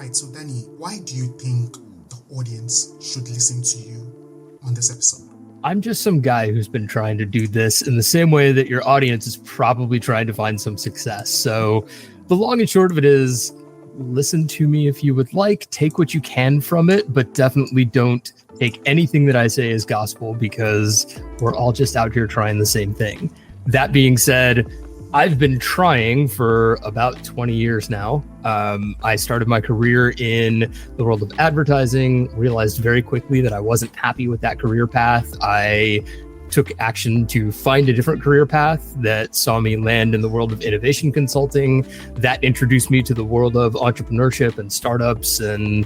Right, so Danny, why do you think the audience should listen to you on this episode? I'm just some guy who's been trying to do this in the same way that your audience is probably trying to find some success. So the long and short of it is, listen to me if you would like, take what you can from it, but definitely don't take anything that I say as gospel, because we're all just out here trying the same thing. That being said, I've been trying for about 20 years now. I started my career in the world of advertising, realized very quickly that I wasn't happy with that career path. I took action to find a different career path that saw me land in the world of innovation consulting. That introduced me to the world of entrepreneurship and startups and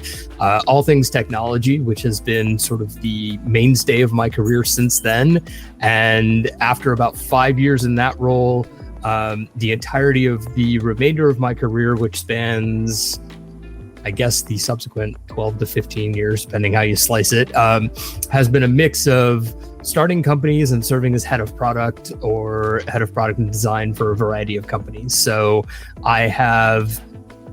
all things technology, which has been sort of the mainstay of my career since then. And after about 5 years in that role, the entirety of the remainder of my career, which spans, I guess, the subsequent 12 to 15 years, depending how you slice it, has been a mix of starting companies and serving as head of product or head of product and design for a variety of companies. So I have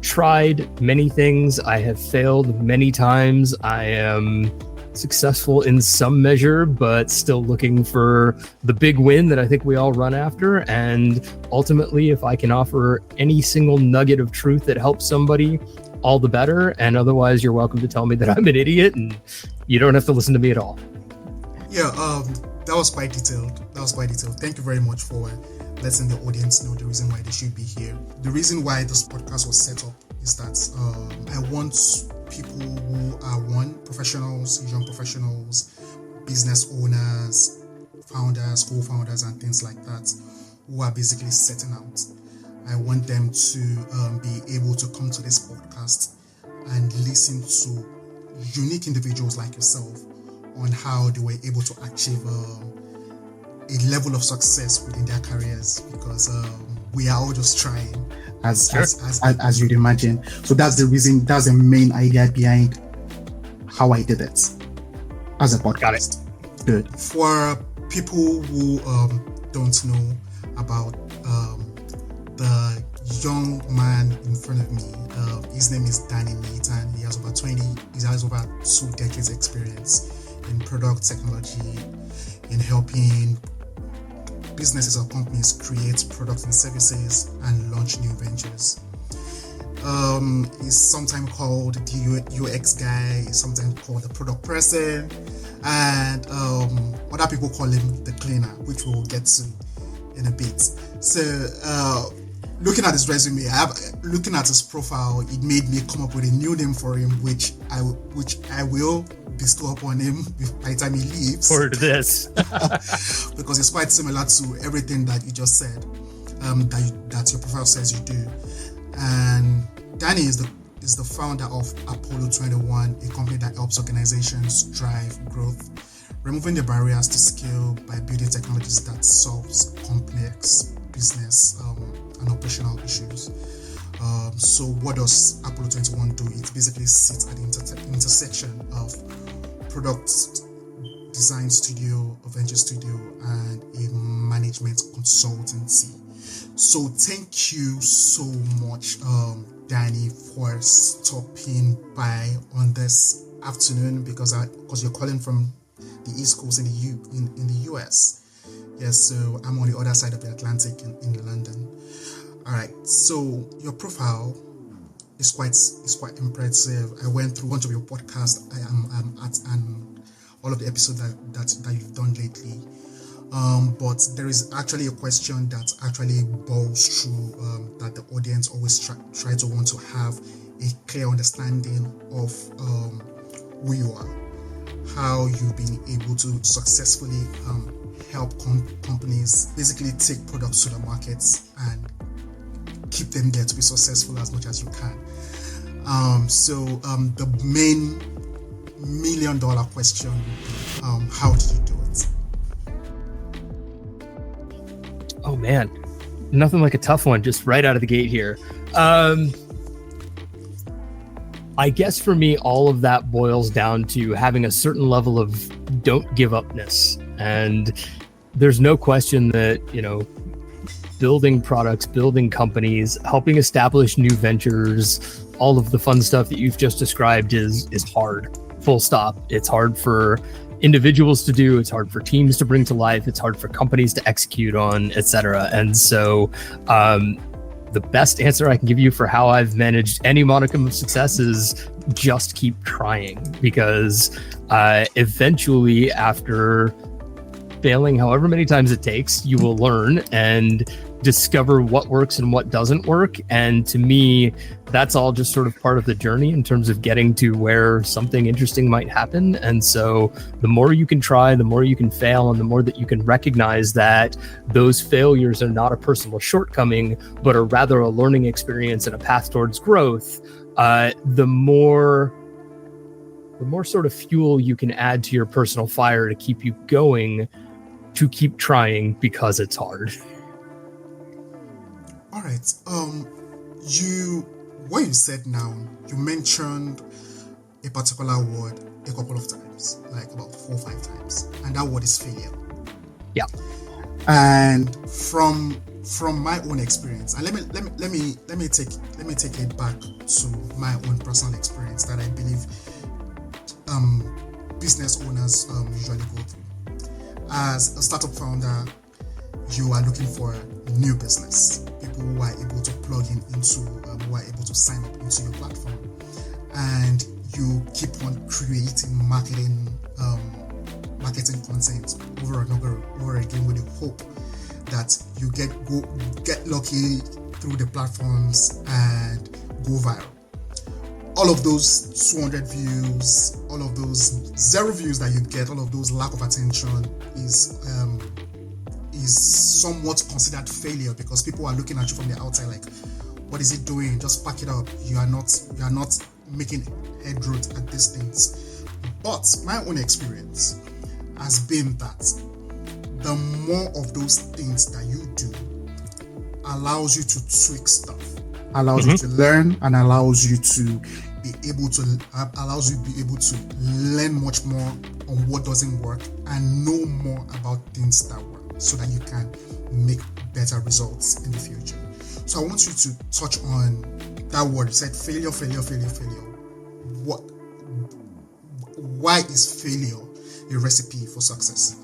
tried many things. I have failed many times. I am successful in some measure, but still looking for the big win that I think we all run after. And ultimately, if I can offer any single nugget of truth that helps somebody, all the better. And otherwise, you're welcome to tell me that I'm an idiot and you don't have to listen to me at all. Yeah, that was quite detailed. Thank you very much for letting the audience know the reason why they should be here. The reason why this podcast was set up is that I want people who are professionals, young professionals, business owners, founders, co-founders, and things like that, who are basically setting out. I want them to be able to come to this podcast and listen to unique individuals like yourself on how they were able to achieve a level of success within their careers, because we are all just trying, as you'd imagine. So that's the reason, that's the main idea behind how I did it as a podcast. Got it. Good. For people who don't know about the young man in front of me, his name is Danny Meat, and he has over 2 decades experience in product technology, in helping businesses or companies create products and services and launch new ventures. He's sometimes called the UX guy, he's sometimes called the product person, and other people call him the cleaner, which we'll get to in a bit. So looking at his resume, looking at his profile, it made me come up with a new name for him, which I will bestow upon him by the time he leaves. Forward to this. Because it's quite similar to everything that you just said, that your profile says you do. And Danny is the founder of Apollo 21, a company that helps organizations drive growth, removing the barriers to scale by building technologies that solves complex business and operational issues. So what does Apollo 21 do? It basically sits at the intersection of product design studio, a venture studio, and a management consultancy. So thank you so much, Danny, for stopping by on this afternoon, because you're calling from the East Coast in the US. Yes, so I'm on the other side of the Atlantic in London. All right, so your profile is quite impressive. I went through a bunch of your podcasts. I'm at and all of the episodes that you've done lately. But there is actually a question that actually boils through that the audience always try to want to have a clear understanding of who you are, how you've been able to successfully help companies basically take products to the markets and keep them there to be successful as much as you can. So the main $1 million question, how did you do it? Oh man, nothing like a tough one just right out of the gate here. I guess for me, all of that boils down to having a certain level of don't give upness. And there's no question that, building products, building companies, helping establish new ventures, all of the fun stuff that you've just described is hard, full stop. It's hard for individuals to do, it's hard for teams to bring to life, it's hard for companies to execute on, etc. And so the best answer I can give you for how I've managed any modicum of success is just keep trying, because eventually, after failing however many times it takes, you will learn and discover what works and what doesn't work. And to me, that's all just sort of part of the journey in terms of getting to where something interesting might happen. And so the more you can try, the more you can fail, and the more that you can recognize that those failures are not a personal shortcoming, but are rather a learning experience and a path towards growth, the more sort of fuel you can add to your personal fire to keep you going, to keep trying, because it's hard. All right. What you said now, you mentioned a particular word a couple of times, like about 4 or 5 times, and that word is failure. Yeah. And from my own experience, and let me take it back to my own personal experience that I believe business owners usually go through. As a startup founder, you are looking for new business, people who are able to plug into, who are able to sign up into your platform, and you keep on creating marketing content over and over again with the hope that you get lucky through the platforms and go viral. All of those 200 views, all of those 0 views that you get, all of those lack of attention is somewhat considered failure, because people are looking at you from the outside like, what is it doing? Just pack it up. You are not making headway at this things. But my own experience has been that the more of those things that you do allows you to tweak stuff, allows you to learn, and allows you to be able to learn much more on what doesn't work and know more about things that work, so that you can make better results in the future. So I want you to touch on that word. You said failure. Why is failure a recipe for success?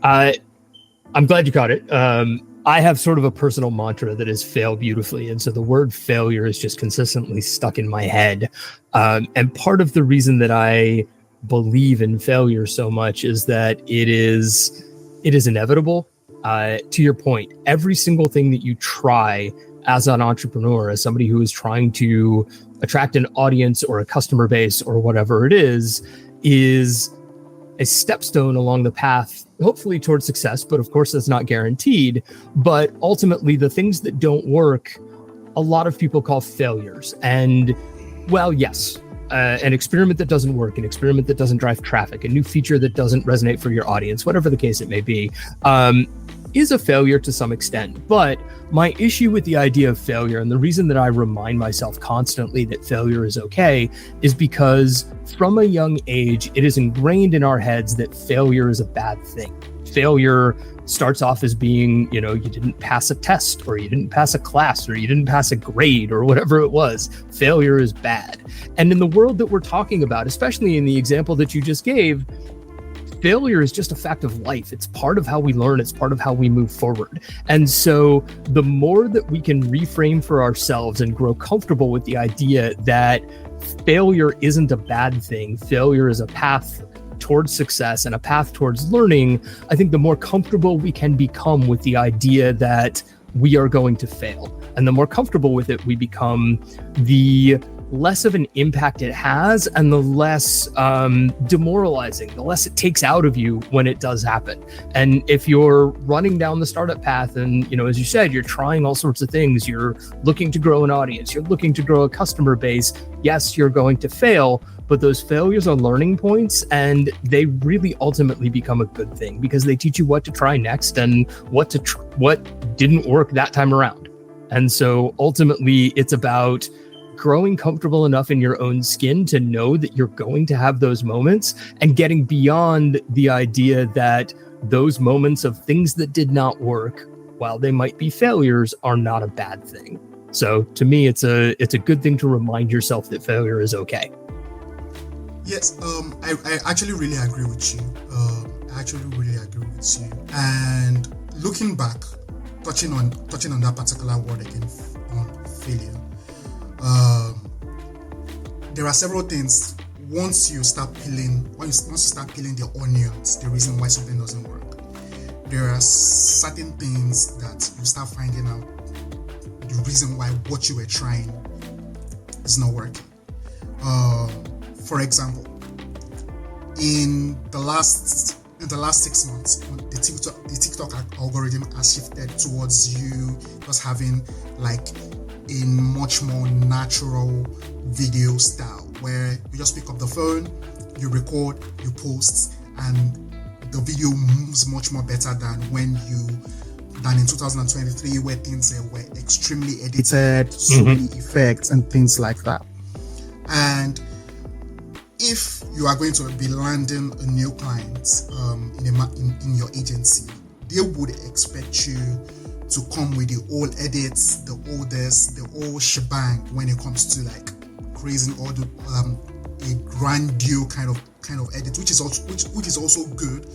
I'm glad you caught it. I have sort of a personal mantra that is fail beautifully. And so the word failure is just consistently stuck in my head. And part of the reason that I believe in failure so much is that it is inevitable. To your point, every single thing that you try as an entrepreneur, as somebody who is trying to attract an audience or a customer base or whatever it is a stepstone along the path, hopefully towards success. But of course, that's not guaranteed. But ultimately, the things that don't work, a lot of people call failures. And well, yes, an experiment that doesn't work, an experiment that doesn't drive traffic, a new feature that doesn't resonate for your audience, whatever the case it may be, is a failure to some extent. But my issue with the idea of failure, and the reason that I remind myself constantly that failure is okay, is because from a young age, it is ingrained in our heads that failure is a bad thing. Failure starts off as being, you didn't pass a test, or you didn't pass a class, or you didn't pass a grade, or whatever it was. Failure is bad. And in the world that we're talking about, especially in the example that you just gave, failure is just a fact of life. It's part of how we learn. It's part of how we move forward. And so the more that we can reframe for ourselves and grow comfortable with the idea that failure isn't a bad thing, failure is a path towards success and a path towards learning, I think the more comfortable we can become with the idea that we are going to fail. And the more comfortable with it we become, the less of an impact it has, and the less demoralizing, the less it takes out of you when it does happen. And if you're running down the startup path and, as you said, you're trying all sorts of things, you're looking to grow an audience, you're looking to grow a customer base, yes, you're going to fail, but those failures are learning points, and they really ultimately become a good thing because they teach you what to try next and what didn't work that time around. And so ultimately it's about growing comfortable enough in your own skin to know that you're going to have those moments, and getting beyond the idea that those moments of things that did not work, while they might be failures, are not a bad thing. So to me, it's a good thing to remind yourself that failure is okay. Yes, I actually really agree with you. And looking back, touching on that particular word again, on failure, there are several things. Once you start peeling the onions, the reason why something doesn't work, there are certain things that you start finding out the reason why what you were trying is not working. For example, in the last 6 months, the TikTok algorithm has shifted towards you just having like a much more natural video style, where you just pick up the phone, you record, you post, and the video moves much more better than in 2023, where things were extremely edited, so many effects and things like that. And if you are going to be landing a new client in your agency, they would expect you to come with the old edits, the old shebang when it comes to like creating all the a grandeur kind of edit, which is also good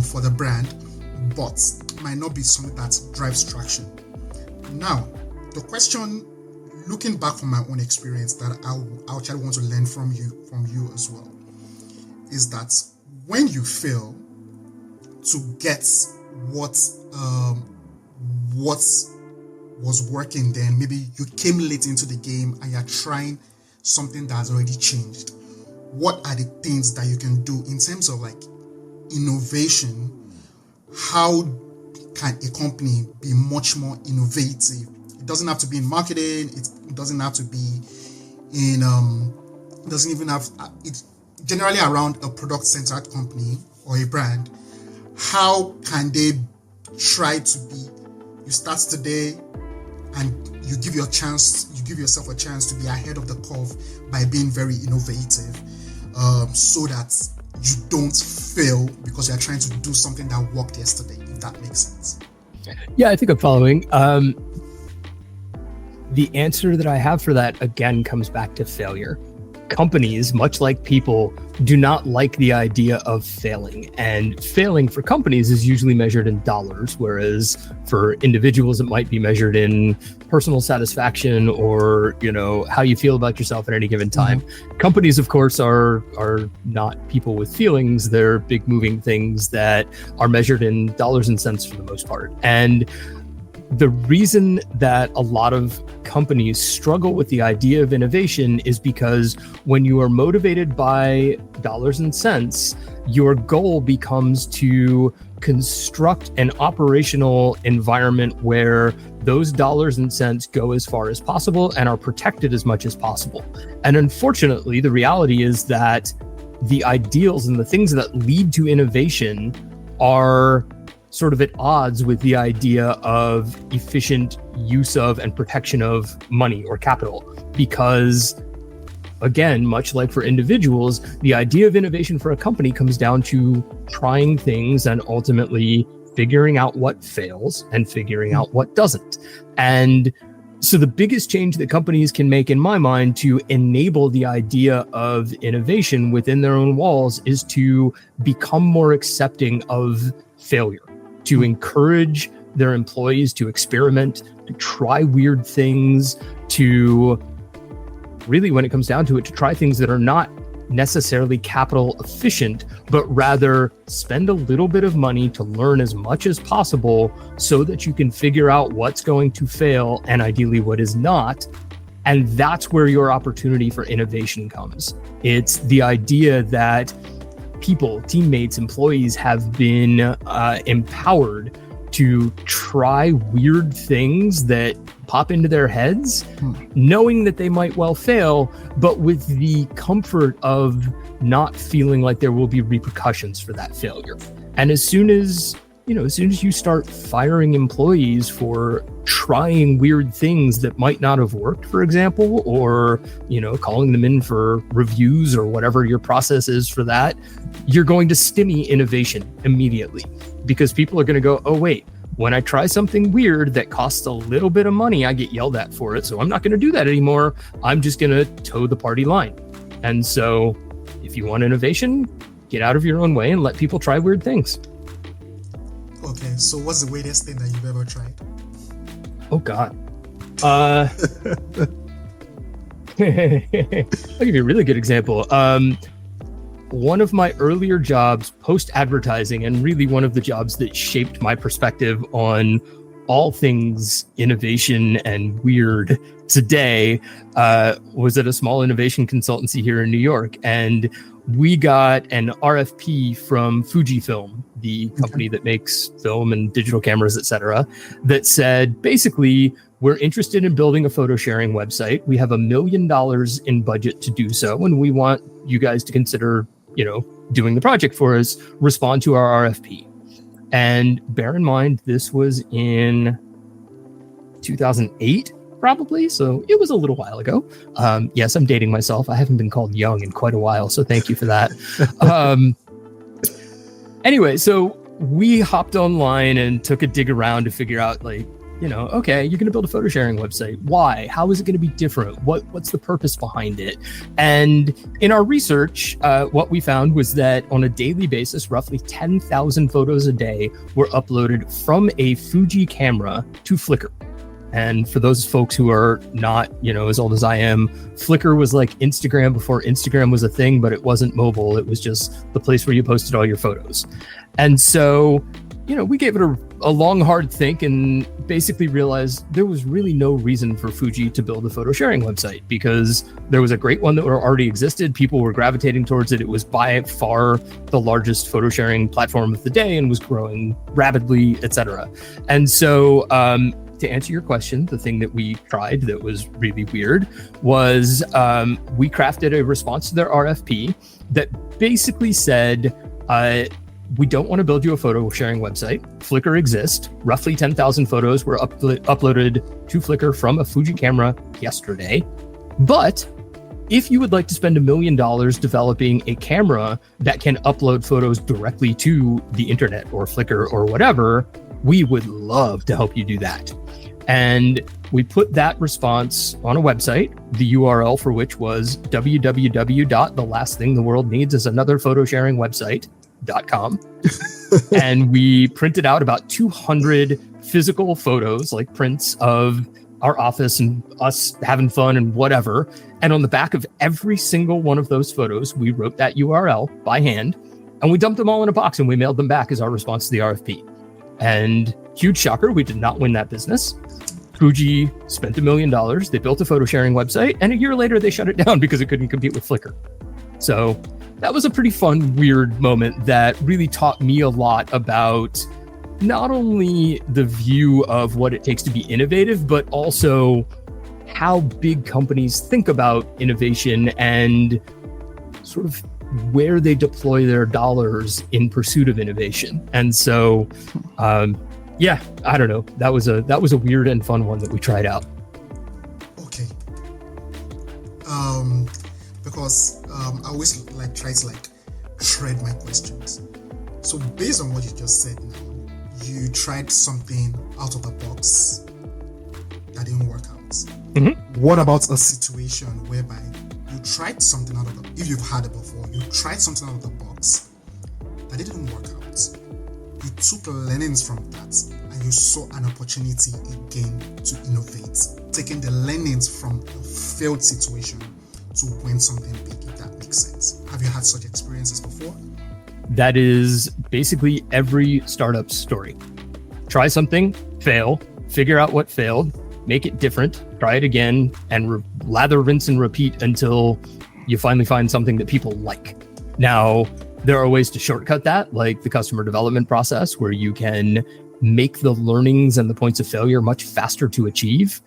for the brand, but might not be something that drives traction. Now, the question, looking back from my own experience, that I actually want to learn from you as well, is that when you fail to get what was working, then maybe you came late into the game and you're trying something that has already changed. What are the things that you can do in terms of like innovation? How can a company be much more innovative? It doesn't have to be in marketing. It doesn't have to be in doesn't even have it generally around a product-centered company or a brand. How can they try to be? You start today and you give yourself a chance to be ahead of the curve by being very innovative, so that you don't fail because you're trying to do something that worked yesterday, if that makes sense. Yeah, I think I'm following. The answer that I have for that, again, comes back to failure. Companies, much like people, do not like the idea of failing. And failing for companies is usually measured in dollars, whereas for individuals, it might be measured in personal satisfaction or, how you feel about yourself at any given time. Companies, of course, are not people with feelings. They're big moving things that are measured in dollars and cents for the most part. And the reason that a lot of companies struggle with the idea of innovation is because when you are motivated by dollars and cents, your goal becomes to construct an operational environment where those dollars and cents go as far as possible and are protected as much as possible. And unfortunately, the reality is that the ideals and the things that lead to innovation are sort of at odds with the idea of efficient use of and protection of money or capital. Because, again, much like for individuals, the idea of innovation for a company comes down to trying things and ultimately figuring out what fails and figuring out what doesn't. And so the biggest change that companies can make, in my mind, to enable the idea of innovation within their own walls is to become more accepting of failure, to encourage their employees to experiment, to try weird things, to really, when it comes down to it, to try things that are not necessarily capital efficient, but rather spend a little bit of money to learn as much as possible so that you can figure out what's going to fail and ideally what is not. And that's where your opportunity for innovation comes. It's the idea that people, teammates, employees have been empowered to try weird things that pop into their heads, knowing that they might well fail, but with the comfort of not feeling like there will be repercussions for that failure. And as soon as you start firing employees for trying weird things that might not have worked, for example, or, calling them in for reviews or whatever your process is for that, you're going to stymie innovation immediately, because people are going to go, oh, wait, when I try something weird that costs a little bit of money, I get yelled at for it. So I'm not going to do that anymore. I'm just going to toe the party line. And so if you want innovation, get out of your own way and let people try weird things. Okay, so what's the weirdest thing that you've ever tried? Oh, God. I'll give you a really good example. One of my earlier jobs post-advertising, and really one of the jobs that shaped my perspective on all things innovation and weird today, was at a small innovation consultancy here in New York. And we got an RFP from Fujifilm, the company that makes film and digital cameras, etc., that said, basically, we're interested in building a photo sharing website. We have $1 million in budget to do so, and we want you guys to consider, doing the project for us, respond to our RFP. And bear in mind, this was in 2008, probably. So it was a little while ago. Yes, I'm dating myself. I haven't been called young in quite a while. So thank you for that. Anyway, so we hopped online and took a dig around to figure out, okay, you're going to build a photo sharing website. Why? How is it going to be different? What's the purpose behind it? And in our research, what we found was that on a daily basis, roughly 10,000 photos a day were uploaded from a Fuji camera to Flickr. And for those folks who are not, as old as I am, Flickr was like Instagram before Instagram was a thing, but it wasn't mobile. It was just the place where you posted all your photos. And so, we gave it a long, hard think and basically realized there was really no reason for Fuji to build a photo sharing website because there was a great one that already existed. People were gravitating towards it. It was by far the largest photo sharing platform of the day and was growing rapidly, etc. And so, to answer your question, the thing that we tried that was really weird was we crafted a response to their RFP that basically said, we don't want to build you a photo sharing website. Flickr exists. Roughly 10,000 photos were uploaded to Flickr from a Fuji camera yesterday. But if you would like to spend $1 million developing a camera that can upload photos directly to the internet or Flickr or whatever, we would love to help you do that. And we put that response on a website, the URL for which was www.thelastthingtheworldneedsisanotherphotosharingwebsite.com. And we printed out about 200 physical photos, like prints of our office and us having fun and whatever. And on the back of every single one of those photos, we wrote that URL by hand and we dumped them all in a box and we mailed them back as our response to the RFP. And huge shocker, we did not win that business. Fuji spent $1 million. They built a photo sharing website, and a year later they shut it down because it couldn't compete with Flickr. So that was a pretty fun, weird moment that really taught me a lot about not only the view of what it takes to be innovative, but also how big companies think about innovation and sort of where they deploy their dollars in pursuit of innovation. And so, I don't know. That was a weird and fun one that we tried out. Okay. Because I always try to tread my questions. So based on what you just said now, you tried something out of the box that didn't work out. Mm-hmm. What about a situation whereby you tried something out of the, if you've had it before, you tried something out of the box that didn't work out. You took learnings from that and you saw an opportunity again to innovate, taking the learnings from a failed situation to win something big, if that makes sense. Have you had such experiences before? That is basically every startup story. Try something, fail, figure out what failed, make it different, try it again, and lather, rinse, and repeat until you finally find something that people like. Now, there are ways to shortcut that, like the customer development process, where you can make the learnings and the points of failure much faster to achieve.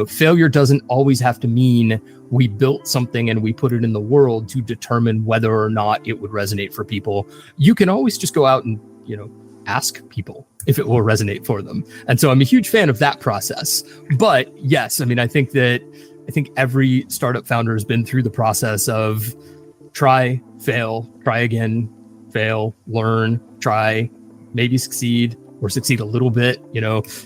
Failure doesn't always have to mean we built something and we put it in the world to determine whether or not it would resonate for people. You can always just go out and, ask people if it will resonate for them. And so I'm a huge fan of that process. But yes, I think every startup founder has been through the process of try, fail, try again, fail, learn, try, maybe succeed, or succeed a little bit.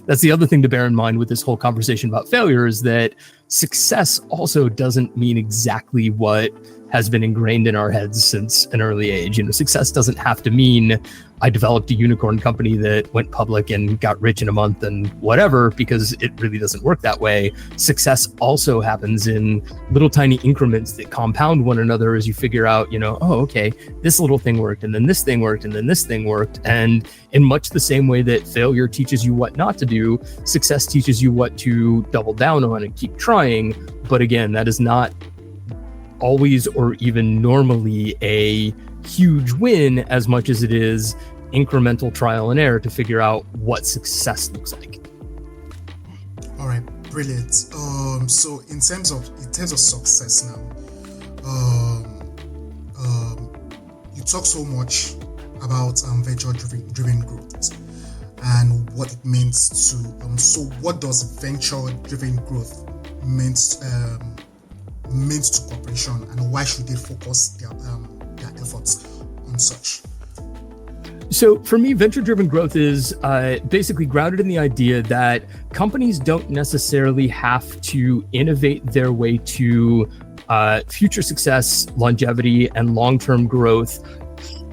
That's the other thing to bear in mind with this whole conversation about failure, is that success also doesn't mean exactly what has been ingrained in our heads since an early age. Success doesn't have to mean I developed a unicorn company that went public and got rich in a month and whatever, because it really doesn't work that way. Success also happens in little tiny increments that compound one another as you figure out, oh, okay, this little thing worked, and then this thing worked, and then this thing worked. And in much the same way that failure teaches you what not to do, success teaches you what to double down on and keep trying. But again, that is not always or even normally a huge win as much as it is incremental trial and error to figure out what success looks like. All right, brilliant. So in terms of success now, you talk so much about venture driven growth and what it means to. So what does venture driven growth means to corporation, and why should they focus their efforts on such? So for me, venture-driven growth is basically grounded in the idea that companies don't necessarily have to innovate their way to future success, longevity, and long-term growth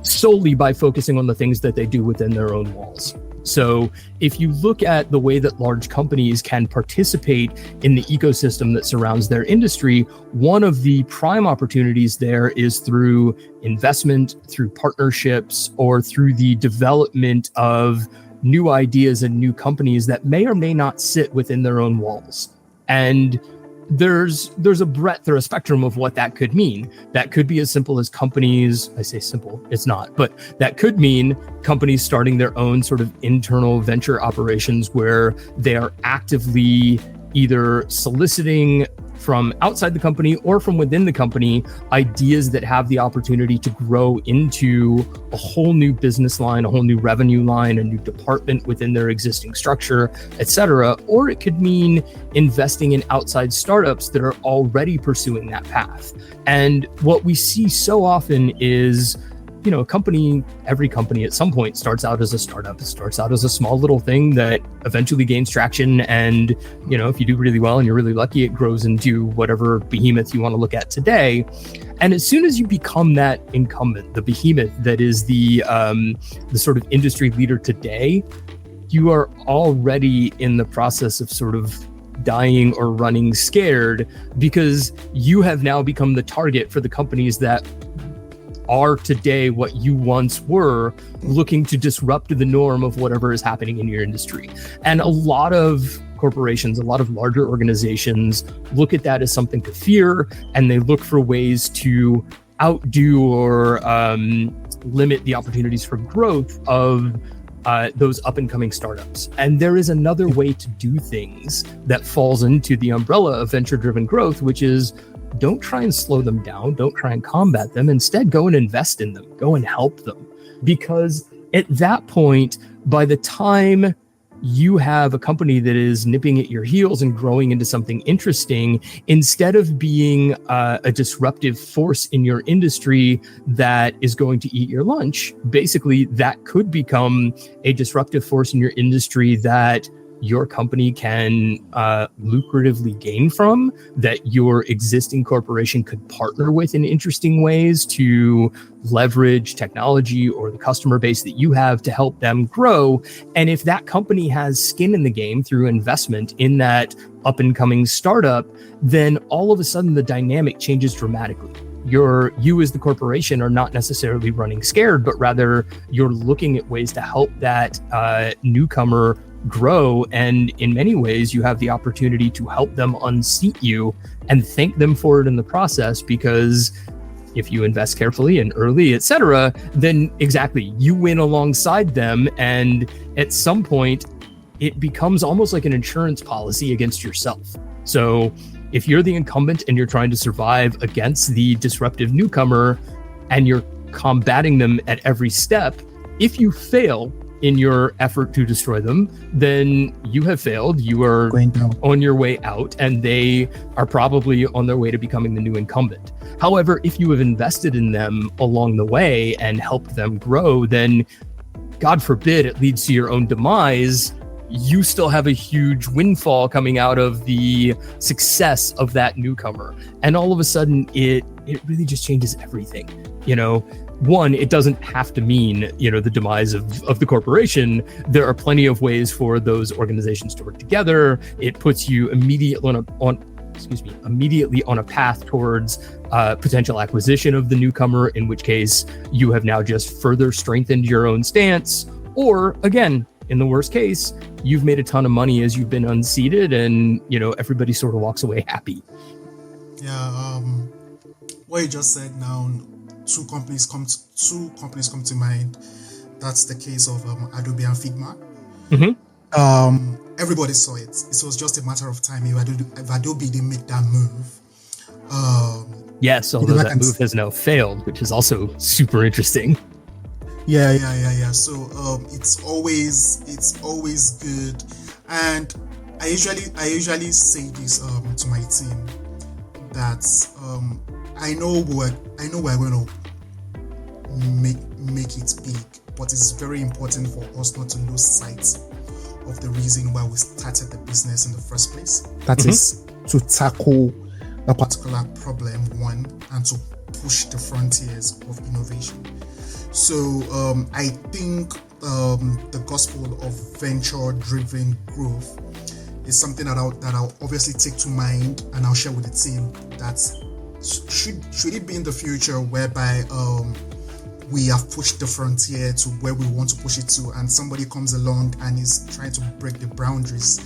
solely by focusing on the things that they do within their own walls. So if you look at the way that large companies can participate in the ecosystem that surrounds their industry, one of the prime opportunities there is through investment, through partnerships, or through the development of new ideas and new companies that may or may not sit within their own walls. And there's a breadth or a spectrum of what that could mean. That could be as simple as companies, I say simple, it's not, but that could mean companies starting their own sort of internal venture operations where they are actively either soliciting from outside the company or from within the company ideas that have the opportunity to grow into a whole new business line, a whole new revenue line, a new department within their existing structure, etc. Or it could mean investing in outside startups that are already pursuing that path. And what we see so often is, every company at some point starts out as a startup. It starts out as a small little thing that eventually gains traction. And, if you do really well and you're really lucky, it grows into whatever behemoth you want to look at today. And as soon as you become that incumbent, the behemoth that is the sort of industry leader today, you are already in the process of sort of dying or running scared, because you have now become the target for the companies that are today what you once were, looking to disrupt the norm of whatever is happening in your industry. And a lot of corporations, a lot of larger organizations look at that as something to fear, and they look for ways to outdo or limit the opportunities for growth of those up and coming startups. And there is another way to do things that falls into the umbrella of venture driven growth, which is don't try and slow them down. Don't try and combat them. Instead, go and invest in them. Go and help them. Because at that point, by the time you have a company that is nipping at your heels and growing into something interesting, instead of being a disruptive force in your industry that is going to eat your lunch, basically that could become a disruptive force in your industry that your company can lucratively gain from, that your existing corporation could partner with in interesting ways to leverage technology or the customer base that you have to help them grow. And if that company has skin in the game through investment in that up and coming startup, then all of a sudden the dynamic changes dramatically. You as the corporation are not necessarily running scared, but rather you're looking at ways to help that newcomer grow. And in many ways, you have the opportunity to help them unseat you and thank them for it in the process, because if you invest carefully and early, etc., then exactly, you win alongside them. And at some point, it becomes almost like an insurance policy against yourself. So if you're the incumbent and you're trying to survive against the disruptive newcomer and you're combating them at every step, if you fail in your effort to destroy them, then you have failed. You are on your way out, and they are probably on their way to becoming the new incumbent. However, if you have invested in them along the way and helped them grow, then God forbid it leads to your own demise, you still have a huge windfall coming out of the success of that newcomer. And all of a sudden, it really just changes everything. One, it doesn't have to mean, the demise of the corporation. There are plenty of ways for those organizations to work together. It puts you immediately on a path towards potential acquisition of the newcomer, in which case you have now just further strengthened your own stance. Or again, in the worst case, you've made a ton of money as you've been unseated, and everybody sort of walks away happy. Yeah, what you just said now, two companies come to mind. That's the case of Adobe and Figma. Mm-hmm. Everybody saw it. It was just a matter of time if Adobe didn't make that move. Yes, although that move has now failed, which is also super interesting. Yeah. So it's always good, and I usually say this to my team that I know we're going to make it big, but it's very important for us not to lose sight of the reason why we started the business in the first place. That is to tackle a particular problem, one, and to push the frontiers of innovation. So I think the gospel of venture-driven growth is something that I'll obviously take to mind, and I'll share with the team. That should it be in the future whereby we have pushed the frontier to where we want to push it to, and somebody comes along and is trying to break the boundaries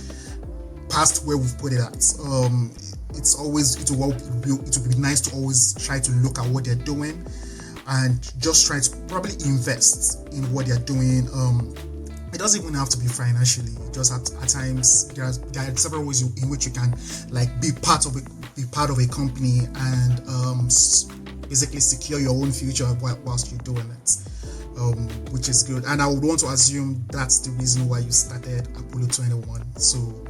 past where we've put it at. It would be nice to always try to look at what they're doing and just try to probably invest in what they're doing. It doesn't even have to be financially. Just at times there are several ways in which you can be part of a company and basically secure your own future whilst you're doing it, which is good. And I would want to assume that's the reason why you started Apollo 21. So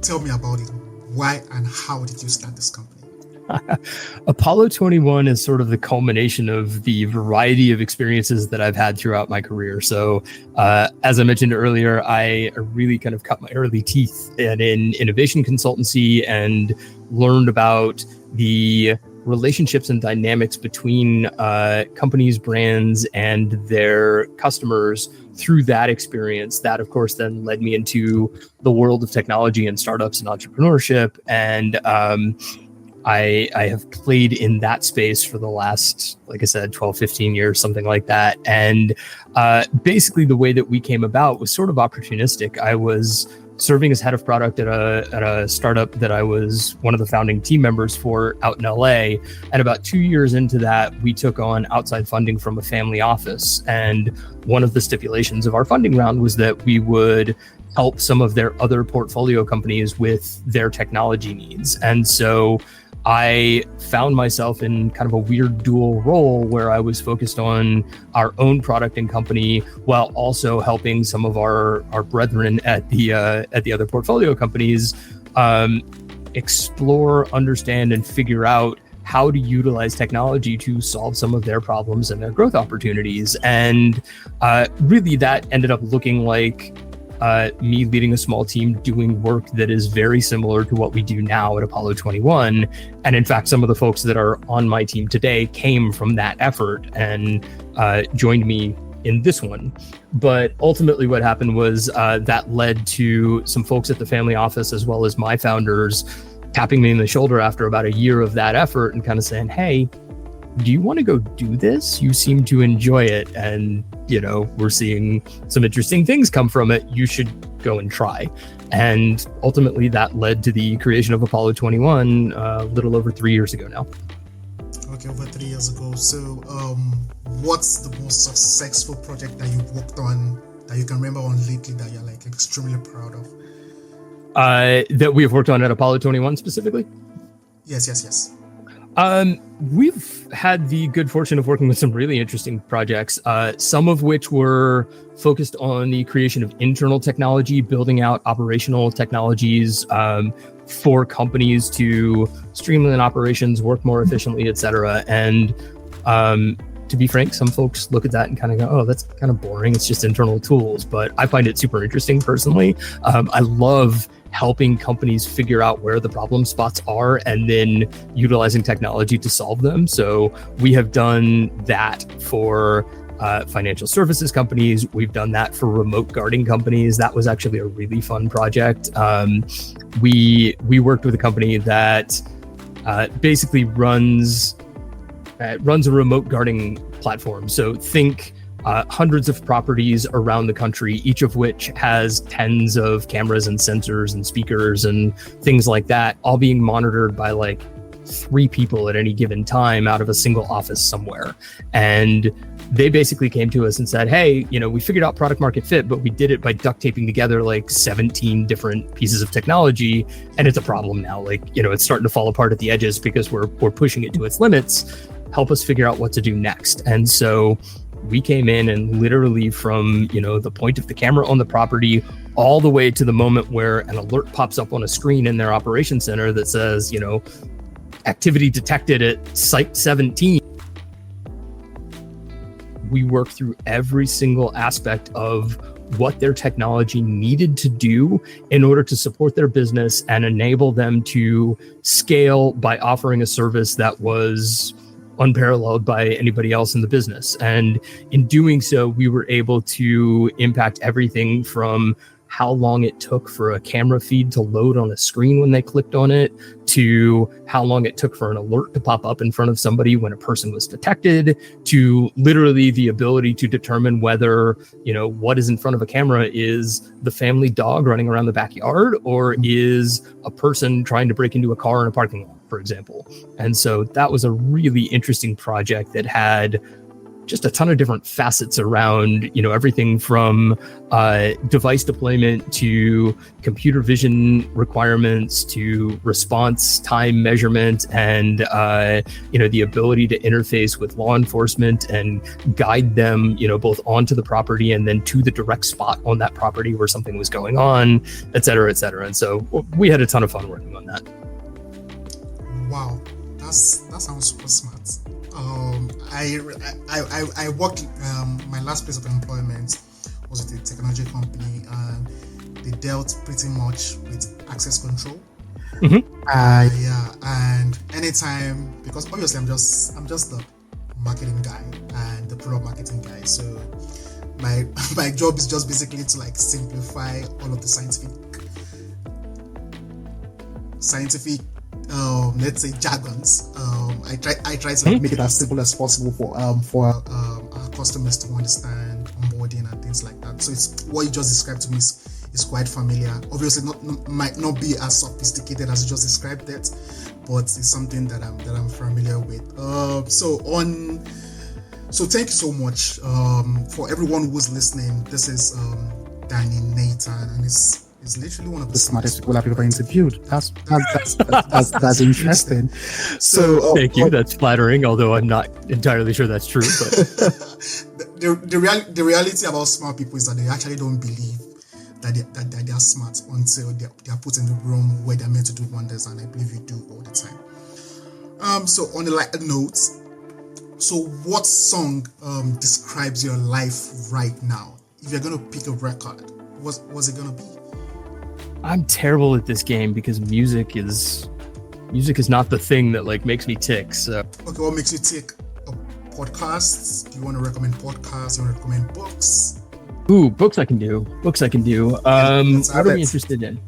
tell me about it. Why and how did you start this company? Apollo 21 is sort of the culmination of the variety of experiences that I've had throughout my career. So as I mentioned earlier, I really kind of cut my early teeth in innovation consultancy and learned about the relationships and dynamics between companies, brands, and their customers through that experience. That, of course, then led me into the world of technology and startups and entrepreneurship. And I have played in that space for the last, like I said, 12, 15 years, something like that. And basically the way that we came about was sort of opportunistic. I was serving as head of product at a startup that I was one of the founding team members for out in LA. And about 2 years into that, we took on outside funding from a family office. And one of the stipulations of our funding round was that we would help some of their other portfolio companies with their technology needs. And so I found myself in kind of a weird dual role where I was focused on our own product and company while also helping some of our brethren at the other portfolio companies explore, understand, and figure out how to utilize technology to solve some of their problems and their growth opportunities. And really that ended up looking like me leading a small team doing work that is very similar to what we do now at Apollo 21. And in fact, some of the folks that are on my team today came from that effort and joined me in this one. But ultimately what happened was that led to some folks at the family office, as well as my founders, tapping me in the shoulder after about a year of that effort and kind of saying, hey, do you want to go do this? You seem to enjoy it. And, we're seeing some interesting things come from it. You should go and try. And ultimately that led to the creation of Apollo 21 a little over 3 years ago now. Okay, over 3 years ago. So what's the most successful project that you've worked on that you can remember on lately that you're extremely proud of? That we have worked on at Apollo 21 specifically? Yes. We've had the good fortune of working with some really interesting projects, some of which were focused on the creation of internal technology, building out operational technologies for companies to streamline operations, work more efficiently, et cetera. And to be frank, some folks look at that and kind of go, oh, that's kind of boring. It's just internal tools. But I find it super interesting personally. I love helping companies figure out where the problem spots are and then utilizing technology to solve them. So we have done that for financial services companies. We've done that for remote guarding companies. That was actually a really fun project. We worked with a company that basically runs a remote guarding platform. So think hundreds of properties around the country, each of which has tens of cameras and sensors and speakers and things like that, all being monitored by like 3 people at any given time out of a single office somewhere. And they basically came to us and said, hey, we figured out product market fit, but we did it by duct taping together like 17 different pieces of technology. And it's a problem now. Like, it's starting to fall apart at the edges because we're pushing it to its limits. Help us figure out what to do next. And so we came in and literally from, the point of the camera on the property all the way to the moment where an alert pops up on a screen in their operations center that says, activity detected at site 17. We worked through every single aspect of what their technology needed to do in order to support their business and enable them to scale by offering a service that was unparalleled by anybody else in the business. And in doing so, we were able to impact everything from how long it took for a camera feed to load on a screen when they clicked on it, to how long it took for an alert to pop up in front of somebody when a person was detected, to literally the ability to determine whether, what is in front of a camera is the family dog running around the backyard or is a person trying to break into a car in a parking lot, for example. And so that was a really interesting project that had just a ton of different facets around, everything from device deployment to computer vision requirements to response time measurement and, the ability to interface with law enforcement and guide them, both onto the property and then to the direct spot on that property where something was going on, et cetera, et cetera. And so we had a ton of fun working on that. Wow, that sounds super smart. I worked, my last place of employment was with a technology company, and they dealt pretty much with access control. And anytime, because obviously I'm just the marketing guy and the product marketing guy, so my job is just basically to like simplify all of the scientific let's say jargons. I try to make it as simple as possible for our customers to understand onboarding and things like that. So it's what you just described to me is quite familiar. Obviously, might not be as sophisticated as you just described it, but it's something that I'm familiar with. So thank you so much for everyone who's listening. This is Danny Nathan, and it's literally one of the smartest people I've ever interviewed. That's interesting. So thank you. That's flattering, although I'm not entirely sure that's true. But the reality about smart people is that they actually don't believe that they are smart until they are put in the room where they're meant to do wonders, and I believe you do all the time. So on a lighter note, so what song describes your life right now? If you're gonna pick a record, what's it gonna be? I'm terrible at this game because music is not the thing that like makes me tick. So okay, what makes you tick? Podcasts? Do you want to recommend podcasts? Do you want to recommend books? Ooh, books I can do. What are we interested in?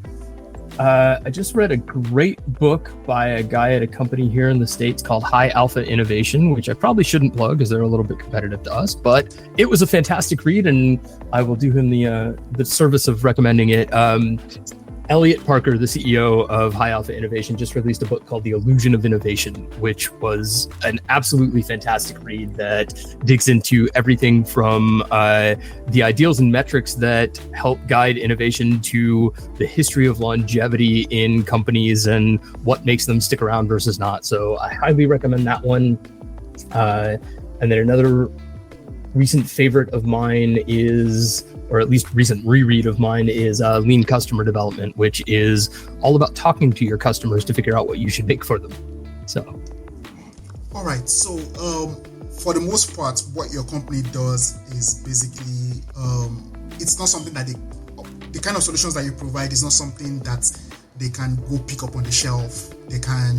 I just read a great book by a guy at a company here in the States called High Alpha Innovation, which I probably shouldn't plug because they're a little bit competitive to us, but it was a fantastic read and I will do him the service of recommending it. Elliot Parker, the CEO of High Alpha Innovation, just released a book called The Illusion of Innovation, which was an absolutely fantastic read that digs into everything from the ideals and metrics that help guide innovation to the history of longevity in companies and what makes them stick around versus not. So I highly recommend that one. And then another recent favorite of mine is, or at least recent reread of mine, is Lean Customer Development, which is all about talking to your customers to figure out what you should make for them. So, all right. So, for the most part, what your company does is basically, it's not something that the kind of solutions that you provide is not something that they can go pick up on the shelf. They can.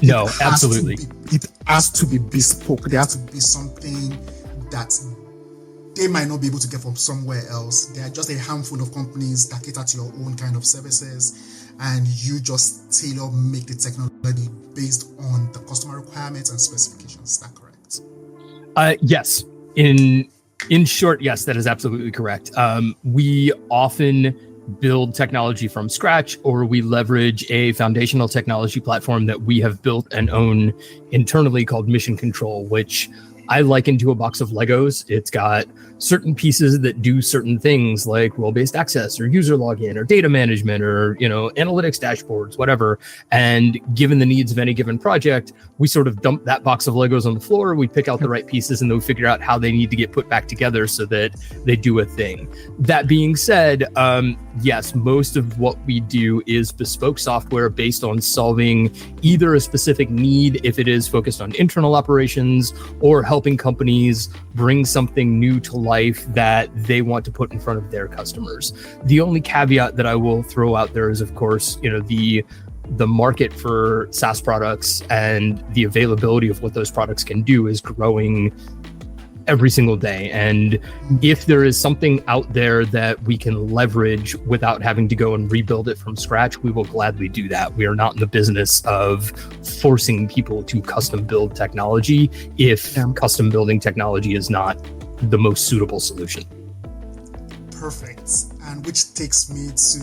No, absolutely. It has to be bespoke. There has to be something that they might not be able to get from somewhere else. There are just a handful of companies that cater to your own kind of services, and you just tailor make the technology based on the customer requirements and specifications. Is that correct? Yes. In short, yes, that is absolutely correct. We often build technology from scratch, or we leverage a foundational technology platform that we have built and own internally called Mission Control, which I liken to a box of Legos. It's got certain pieces that do certain things like role-based access or user login or data management or, analytics dashboards, whatever. And given the needs of any given project, we sort of dump that box of Legos on the floor. We pick out the right pieces and then we figure out how they need to get put back together so that they do a thing. That being said, yes, most of what we do is bespoke software based on solving either a specific need, if it is focused on internal operations, or helping companies bring something new to life that they want to put in front of their customers. The only caveat that I will throw out there is, of course, the market for SaaS products and the availability of what those products can do is growing every single day. And if there is something out there that we can leverage without having to go and rebuild it from scratch, we will gladly do that. We are not in the business of forcing people to custom build technology if custom building technology is not the most suitable solution. Perfect. And which takes me to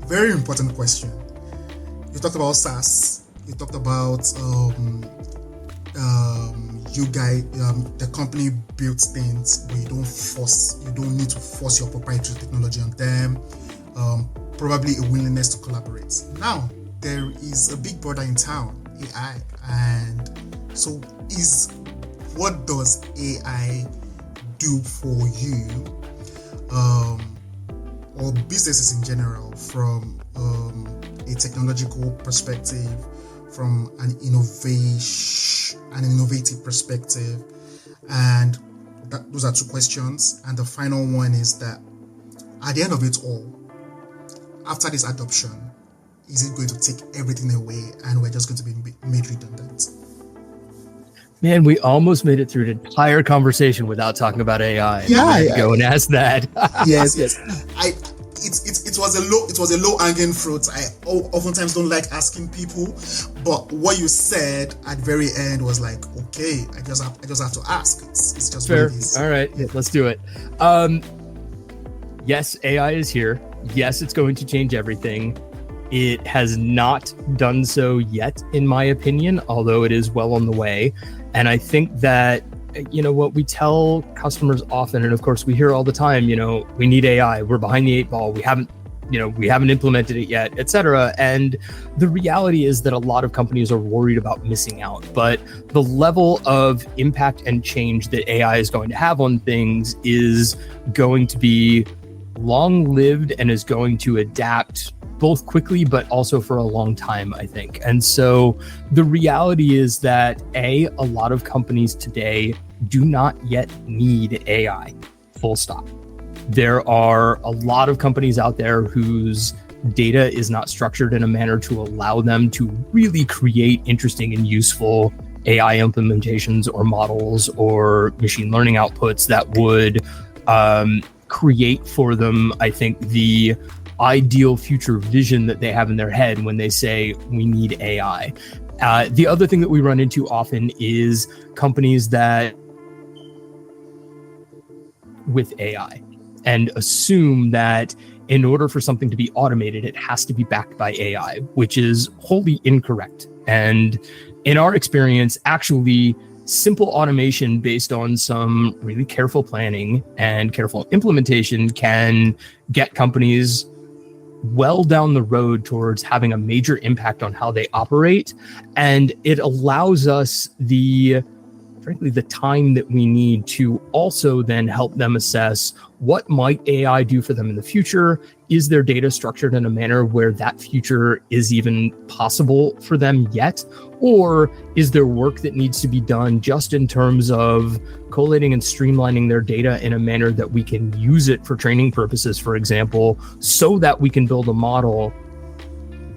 a very important question. You talked about SaaS. You talked about the company builds things where you don't need to force your proprietary technology on them. Probably a willingness to collaborate. Now, there is a big brother in town, AI. And so what does AI do for you, or businesses in general, from a technological perspective, from an innovative perspective? And those are two questions. And the final one is that at the end of it all, after this adoption, is it going to take everything away and we're just going to be made redundant? Man, we almost made it through an entire conversation without talking about AI. Go and ask that. Yes. It was a low hanging fruit. I oftentimes don't like asking people, but what you said at the very end was like, okay, I just have to ask. It's just fair. What it is. All right, let's do it. Yes, AI is here. Yes, it's going to change everything. It has not done so yet, in my opinion, although it is well on the way. And I think that, what we tell customers often, and of course we hear all the time, we need AI, we're behind the eight ball, we haven't implemented it yet, etc. And the reality is that a lot of companies are worried about missing out. But the level of impact and change that AI is going to have on things is going to be long-lived and is going to adapt both quickly, but also for a long time, I think. And so the reality is that a lot of companies today do not yet need AI, full stop. There are a lot of companies out there whose data is not structured in a manner to allow them to really create interesting and useful AI implementations or models or machine learning outputs that would create for them, I think, the ideal future vision that they have in their head when they say we need AI. The other thing that we run into often is companies that with AI and assume that in order for something to be automated, it has to be backed by AI, which is wholly incorrect. And in our experience, actually, simple automation based on some really careful planning and careful implementation can get companies well down the road towards having a major impact on how they operate. And it allows us the frankly, the time that we need to also then help them assess what might AI do for them in the future. Is their data structured in a manner where that future is even possible for them yet? Or is there work that needs to be done just in terms of collating and streamlining their data in a manner that we can use it for training purposes, for example, so that we can build a model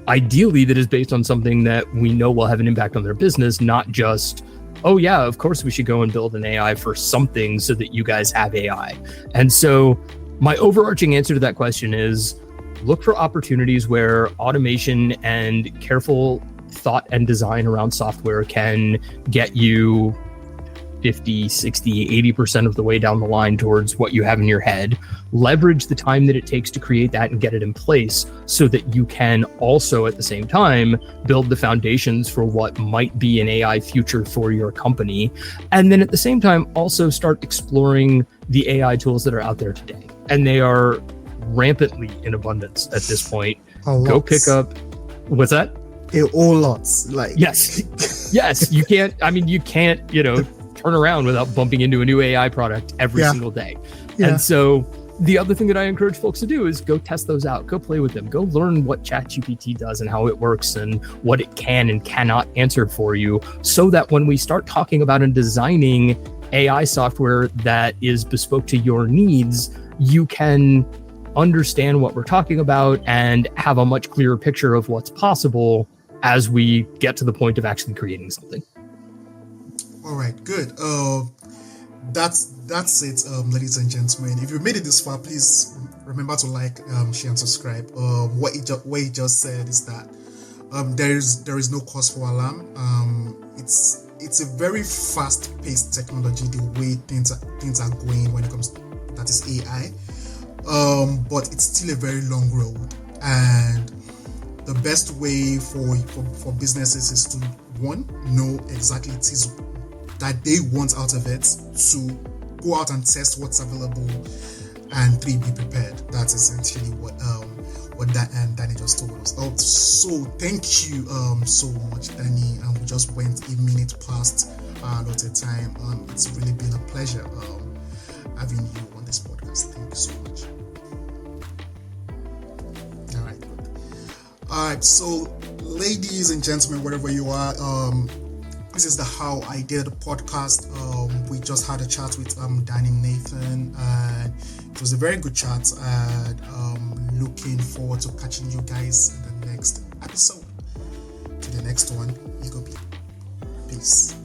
ideally that is based on something that we know will have an impact on their business, not just, oh yeah, of course we should go and build an AI for something so that you guys have AI. And so my overarching answer to that question is look for opportunities where automation and careful thought and design around software can get you 50, 60, 80% of the way down the line towards what you have in your head. Leverage the time that it takes to create that and get it in place so that you can also at the same time build the foundations for what might be an AI future for your company. And then at the same time, also start exploring the AI tools that are out there today. And they are rampantly in abundance at this point. Go pick up, what's that? All lots. Like yes, you can't, turn around without bumping into a new AI product every single day. Yeah. And so the other thing that I encourage folks to do is go test those out, go play with them, go learn what ChatGPT does and how it works and what it can and cannot answer for you, so that when we start talking about and designing AI software that is bespoke to your needs, you can understand what we're talking about and have a much clearer picture of what's possible as we get to the point of actually creating something. All right, good. That's it, ladies and gentlemen. If you made it this far, please remember to like, share, and subscribe. What he just said is that there is no cause for alarm. It's a very fast-paced technology. The way things are going when it comes to, that is AI, but it's still a very long road. And the best way for businesses is to, one, know exactly it is that they want out of it, to go out and test what's available, and three, be prepared. That's essentially what Danny just told us. So thank you so much, Danny. And we just went a minute past our allotted time. It's really been a pleasure having you on this podcast. Thank you so much. All right, good. All right, so ladies and gentlemen, wherever you are, this is the How I Did It podcast. We just had a chat with Danny Nathan, and it was a very good chat, and looking forward to catching you guys in the next episode. To the next one, you go be. Peace.